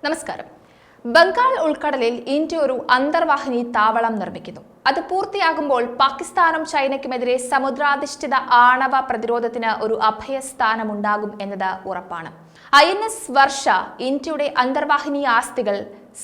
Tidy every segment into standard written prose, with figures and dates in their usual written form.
നമസ്കാരം. ബംഗാൾ ഉൾക്കടലിൽ ഇന്ത്യ ഒരു അന്തർവാഹിനി താവളം നിർമ്മിക്കുന്നു. അത് പൂർത്തിയാകുമ്പോൾ പാകിസ്ഥാനും ചൈനയ്ക്കുമെതിരെ സമുദ്രാധിഷ്ഠിത ആണവ പ്രതിരോധത്തിന് ഒരു അഭയസ്ഥാനമുണ്ടാകും എന്നത് ഉറപ്പാണ്. INS വർഷ ഇന്ത്യയുടെ അന്തർവാഹിനി ആസ്തികൾ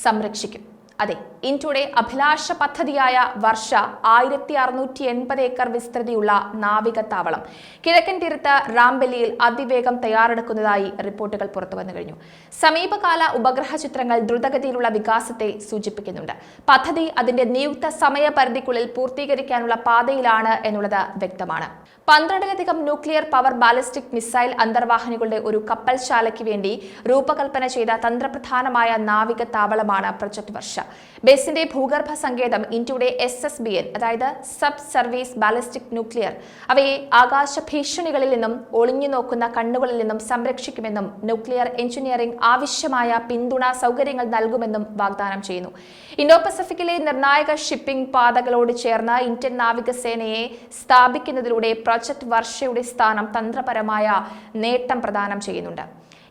സംരക്ഷിക്കും. അതെ, ഇന്ത്യയുടെ അഭിലാഷ പദ്ധതിയായ വർഷ 1680 ഏക്കർ വിസ്തൃതിയുള്ള നാവിക താവളം കിഴക്കൻ തീരത്ത് റാംബലിയിൽ അതിവേഗം തയ്യാറെടുക്കുന്നതായി റിപ്പോർട്ടുകൾ പുറത്തുവന്നു കഴിഞ്ഞു. സമീപകാല ഉപഗ്രഹ ചിത്രങ്ങൾ ദ്രുതഗതിയിലുള്ള വികാസത്തെ സൂചിപ്പിക്കുന്നുണ്ട്. പദ്ധതി അതിന്റെ നിയുക്ത സമയപരിധിക്കുള്ളിൽ പൂർത്തീകരിക്കാനുള്ള പാതയിലാണ് എന്നുള്ളത് വ്യക്തമാണ്. 12ലധികം ന്യൂക്ലിയർ പവർ ബാലിസ്റ്റിക് മിസൈൽ അന്തർവാഹിനികളുടെ ഒരു കപ്പൽശാലയ്ക്ക് വേണ്ടി രൂപകൽപ്പന ചെയ്ത തന്ത്രപ്രധാനമായ നാവിക താവളമാണ് പ്രൊജക്ട് വർഷ. ബേസിന്റെ ഭൂഗർഭ സങ്കേതം ഇന്ത്യയുടെ SSBN, അതായത് സബ് സർവീസ് ബാലിസ്റ്റിക് ന്യൂക്ലിയർ, അവയെ ആകാശ ഭീഷണികളിൽ നിന്നും ഒളിഞ്ഞു നോക്കുന്ന കണ്ണുകളിൽ നിന്നും സംരക്ഷിക്കുമെന്നും ന്യൂക്ലിയർ എഞ്ചിനീയറിംഗ് ആവശ്യമായ പിന്തുണ സൗകര്യങ്ങൾ നൽകുമെന്നും വാഗ്ദാനം ചെയ്യുന്നു. ഇന്തോ പസഫിക്കിലെ നിർണായക ഷിപ്പിംഗ് പാതകളോട് ചേർന്ന് ഇന്ത്യൻ നാവികസേനയെ സ്ഥാപിക്കുന്നതിലൂടെ പ്രൊജക്ട് വർഷയുടെ സ്ഥാനം തന്ത്രപരമായ നേട്ടം പ്രദാനം ചെയ്യുന്നുണ്ട്.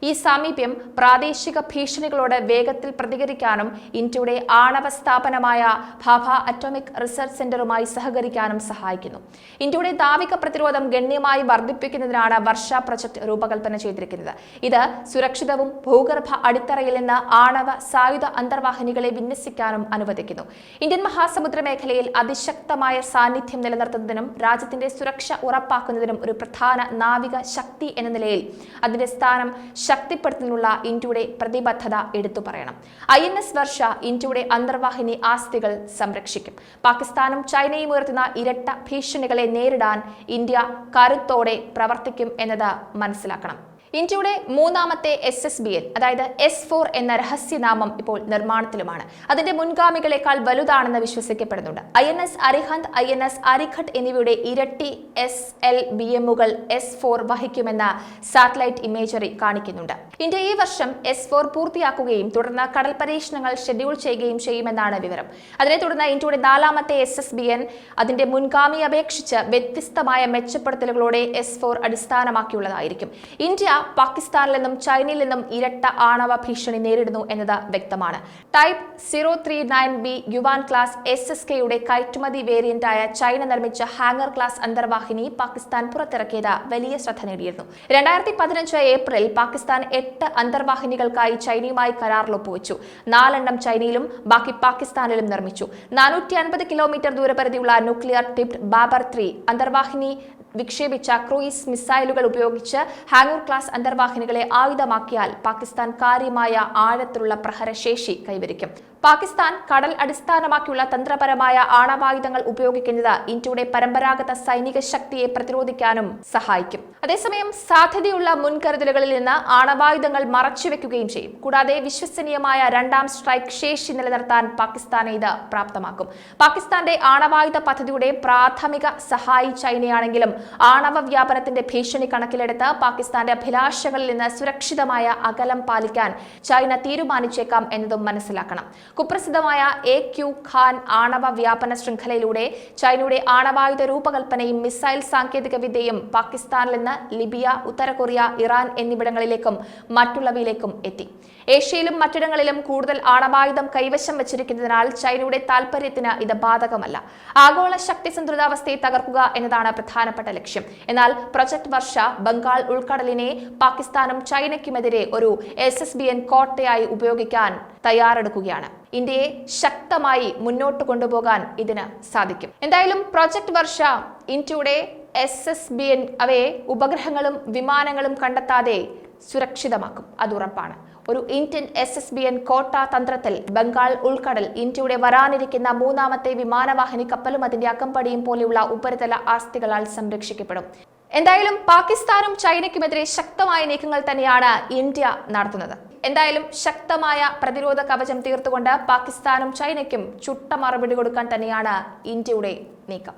ഈ സാമീപ്യം പ്രാദേശിക ഭീഷണികളോട് വേഗത്തിൽ പ്രതികരിക്കാനും ഇന്ത്യയുടെ ആണവ സ്ഥാപനമായ ഭാഭ അറ്റോമിക് റിസർച്ച് സെന്ററുമായി സഹകരിക്കാനും സഹായിക്കുന്നു. ഇന്ത്യയുടെ നാവിക പ്രതിരോധം ഗണ്യമായി വർദ്ധിപ്പിക്കുന്നതിനാണ് വർഷ പ്രൊജക്ട് രൂപകൽപ്പന ചെയ്തിരിക്കുന്നത്. ഇത് സുരക്ഷിതവും ഭൂഗർഭ അടിത്തറയിൽ നിന്ന് ആണവ സായുധ അന്തർവാഹിനികളെ വിന്യസിക്കാനും അനുവദിക്കുന്നു. ഇന്ത്യൻ മഹാസമുദ്ര മേഖലയിൽ അതിശക്തമായ സാന്നിധ്യം നിലനിർത്തുന്നതിനും രാജ്യത്തിന്റെ സുരക്ഷ ഉറപ്പാക്കുന്നതിനും ഒരു പ്രധാന നാവിക ശക്തി എന്ന നിലയിൽ അതിന്റെ സ്ഥാനം ശക്തിപ്പെടുത്തുന്നതിനുള്ള ഇന്ത്യയുടെ പ്രതിബദ്ധത എടുത്തു പറയണം. INS വർഷ ഇന്ത്യയുടെ അന്തർവാഹിനി ആസ്തികൾ സംരക്ഷിക്കും. പാകിസ്ഥാനും ചൈനയും ഉയർത്തുന്ന ഇരട്ട ഭീഷണികളെ നേരിടാൻ ഇന്ത്യ കരുത്തോടെ പ്രവർത്തിക്കും എന്നത് മനസ്സിലാക്കണം. ഇന്ത്യയുടെ മൂന്നാമത്തെ SSBN, അതായത് S4 എന്ന രഹസ്യനാമം ഇപ്പോൾ നിർമ്മാണത്തിലുമാണ്. അതിന്റെ മുൻഗാമികളെക്കാൾ വലുതാണെന്ന് വിശ്വസിക്കപ്പെടുന്നുണ്ട്. INS അരിഹന്ത്, INS അരിഘട്ട് എന്നിവയുടെ ഇരട്ടി SLBMകൾ S4 വഹിക്കുമെന്ന് സാറ്റലൈറ്റ് ഇമേജറി കാണിക്കുന്നുണ്ട്. ഇന്ത്യ ഈ വർഷം S4 പൂർത്തിയാക്കുകയും തുടർന്ന് കടൽ പരീക്ഷണങ്ങൾ ഷെഡ്യൂൾ ചെയ്യുകയും ചെയ്യുമെന്നാണ് വിവരം. അതിനെ തുടർന്ന് ഇന്ത്യയുടെ നാലാമത്തെ SSBN അതിന്റെ മുൻഗാമിയെ അപേക്ഷിച്ച് വ്യത്യസ്തമായ മെച്ചപ്പെടുത്തലുകളോടെ S4 അടിസ്ഥാനമാക്കിയുള്ളതായിരിക്കും. ഇന്ത്യ പാകിസ്ഥാനിൽ നിന്നും ചൈനയിൽ നിന്നും ഇരട്ട ആണവ ഭീഷണി നേരിടുന്നു എന്നത് വ്യക്തമാണ്. ടൈപ്പ് 039B യുവാൻ ക്ലാസ് SSKയുടെ കയറ്റുമതി വേരിയന്റായ ചൈന നിർമ്മിച്ച ഹാങ്ങർ ക്ലാസ് അന്തർവാഹിനി പാകിസ്ഥാൻ പുറത്തിറക്കിയത് വലിയ ശ്രദ്ധ നേടിയിരുന്നു. 2015 ഏപ്രിൽ പാകിസ്ഥാൻ 8 അന്തർവാഹിനികൾക്കായി ചൈനയുമായി കരാറിൽ ഒപ്പുവെച്ചു. 4 എണ്ണം ചൈനയിലും ബാക്കി പാകിസ്ഥാനിലും നിർമ്മിച്ചു. 450 കിലോമീറ്റർ ദൂരപരിധിയുള്ള ന്യൂക്ലിയർ ടിപ്ഡ് ബാബർ 3 അന്തർവാഹിനി വിക്ഷേപിച്ച ക്രൂയിസ് മിസൈലുകൾ ഉപയോഗിച്ച് ഹാങ്ങർ ക്ലാസ് അന്തർവാഹിനികളെ ആയുധമാക്കിയാൽ പാകിസ്ഥാൻ കാര്യമായ ആഴത്തിലുള്ള പ്രഹരശേഷി കൈവരിക്കും. പാകിസ്ഥാൻ കടൽ അടിസ്ഥാനമാക്കിയുള്ള തന്ത്രപരമായ ആണവായുധങ്ങൾ ഉപയോഗിക്കുന്നത് ഇന്ത്യയുടെ പരമ്പരാഗത സൈനിക ശക്തിയെ പ്രതിരോധിക്കാനും സഹായിക്കും. അതേസമയം സാധ്യതയുള്ള മുൻകരുതലുകളിൽ നിന്ന് ആണവായുധങ്ങൾ മറച്ചുവെക്കുകയും ചെയ്യും. കൂടാതെ വിശ്വസനീയമായ രണ്ടാം സ്ട്രൈക്ക് ശേഷി നിലനിർത്താൻ പാകിസ്ഥാനെ ഇത് പ്രാപ്തമാക്കും. പാകിസ്ഥാന്റെ ആണവായുധ പദ്ധതിയുടെ പ്രാഥമിക സഹായി ചൈനയാണെങ്കിലും ആണവ വ്യാപനത്തിന്റെ ഭീഷണി കണക്കിലെടുത്ത് പാകിസ്ഥാന്റെ അഭിലാഷങ്ങളിൽ നിന്ന് സുരക്ഷിതമായ അകലം പാലിക്കാൻ ചൈന തീരുമാനിച്ചേക്കാം എന്നതും മനസ്സിലാക്കണം. കുപ്രസിദ്ധമായ AQ ഖാൻ ആണവ വ്യാപന ശൃംഖലയിലൂടെ ചൈനയുടെ ആണവായുധ രൂപകൽപ്പനയും മിസൈൽ സാങ്കേതിക വിദ്യയും പാകിസ്ഥാനിൽ നിന്ന് ലിബിയ, ഉത്തര കൊറിയ, ഇറാൻ എന്നിവിടങ്ങളിലേക്കും മറ്റുള്ളവയിലേക്കും എത്തി. ഏഷ്യയിലും മറ്റിടങ്ങളിലും കൂടുതൽ ആണവായുധം കൈവശം വെച്ചിരിക്കുന്നതിനാൽ ചൈനയുടെ താൽപര്യത്തിന് ഇത് ബാധകമല്ല. ആഗോള ശക്തി സന്തുലിതാവസ്ഥയെ തകർക്കുക എന്നതാണ് പ്രധാനപ്പെട്ട ലക്ഷ്യം. എന്നാൽ പ്രൊജക്ട് വർഷ ബംഗാൾ ഉൾക്കടലിനെ പാകിസ്ഥാനും ചൈനയ്ക്കുമെതിരെ ഒരു SSBN കോട്ടയായി ഉപയോഗിക്കാൻ തയ്യാറെടുക്കുകയാണ്. ഇന്ത്യയെ ശക്തമായി മുന്നോട്ട് കൊണ്ടുപോകാൻ ഇതിന് സാധിക്കും. എന്തായാലും പ്രൊജക്ട് വർഷ ഇന്ത്യയുടെ SSBN അവയെ ഉപഗ്രഹങ്ങളും വിമാനങ്ങളും കണ്ടെത്താതെ സുരക്ഷിതമാക്കും, അത് ഉറപ്പാണ്. ഒരു ഇന്ത്യൻ SSBN കോട്ട തന്ത്രത്തിൽ ബംഗാൾ ഉൾക്കടൽ ഇന്ത്യയുടെ വരാനിരിക്കുന്ന മൂന്നാമത്തെ വിമാനവാഹിനി കപ്പലും അതിന്റെ അകമ്പടിയും പോലെയുള്ള ഉപരിതല ആസ്തികളാൽ സംരക്ഷിക്കപ്പെടും. എന്തായാലും പാകിസ്ഥാനും ചൈനയ്ക്കുമെതിരെ ശക്തമായ നീക്കങ്ങൾ തന്നെയാണ് ഇന്ത്യ നടത്തുന്നത്. എന്തായാലും ശക്തമായ പ്രതിരോധ കവചം തീർത്തുകൊണ്ട് പാകിസ്ഥാനും ചൈനയ്ക്കും ചുട്ട മറുപടി കൊടുക്കാൻ തന്നെയാണ് ഇന്ത്യയുടെ നീക്കം.